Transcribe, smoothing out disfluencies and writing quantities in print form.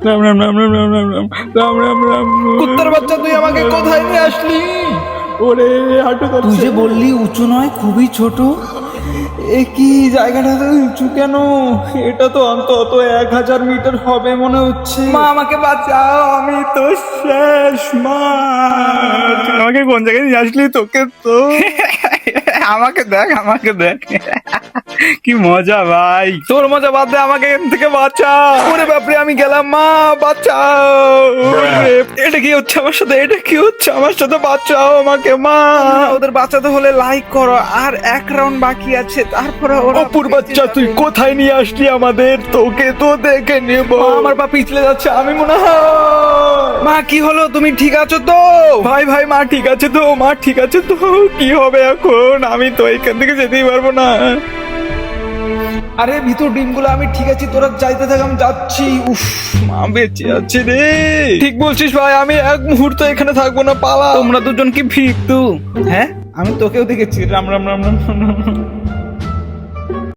রাম রাম রাম রাম রাম রাম রাম রাম রাম রাম। কুত্তার বাচ্চা, তুই আমাকে কোথায় নিয়ে আসলি? ওরে হাঁটু তুই কাঁপছে। যে বললি উঁচু নয়, খুবই ছোট। এ কি জায়গাটা তো উঁচু কেন? এটা তো অন্তত 1000 মিটার হবে মনে হচ্ছে। মা আমাকে বাঁচাও, আমি তো শেষ। মা তুই আমাকে কোন জায়গায় নিয়ে আসলি? তোকে তো আমাকে দেখ, আমাকে দেখ। কি মজা ভাই। তোর মজা বাদ দে, আমাকে এখান থেকে বাঁচা। ওরে বাপরে, আমি গেলাম। মা বাঁচাও। ওরে, এটা কি হচ্ছে আমার সাথে? এটা কি হচ্ছে আমার সাথে? বাঁচাও আমাকে মা। ওদের বাঁচাতে হলে লাইক করো। আর 1 রাউন্ড বাকি আছে, তারপরে ওরা অপুর বাচ্চা, তুই কোথায় নিয়ে আসলি আমাদের? তোকে তো দেখে নেব। মা, আমার পা পিছলে যাচ্ছে, আমি মনে হয়। মা কি হলো? তুমি ঠিক আছো তো? ভাই ভাই, মা ঠিক আছে তো? মা ঠিক আছে তো? কি হবে এখন? আমি তো এখান থেকে যেতেই পারবো না। আরে ভিতর ডিমগুলো, আমি ঠিক আছি, তোরা যাইতে থাক, আমি যাচ্ছি। উফ, মা বেঁচে আছে রে। ঠিক বলছিস ভাই, আমি এক মুহূর্ত এখানে থাকবো না, পালা। তোমরা দুজন কি ফিরতু? হ্যাঁ, আমি তোকেও দেখেছি। রাম রাম রাম রাম রাম রাম।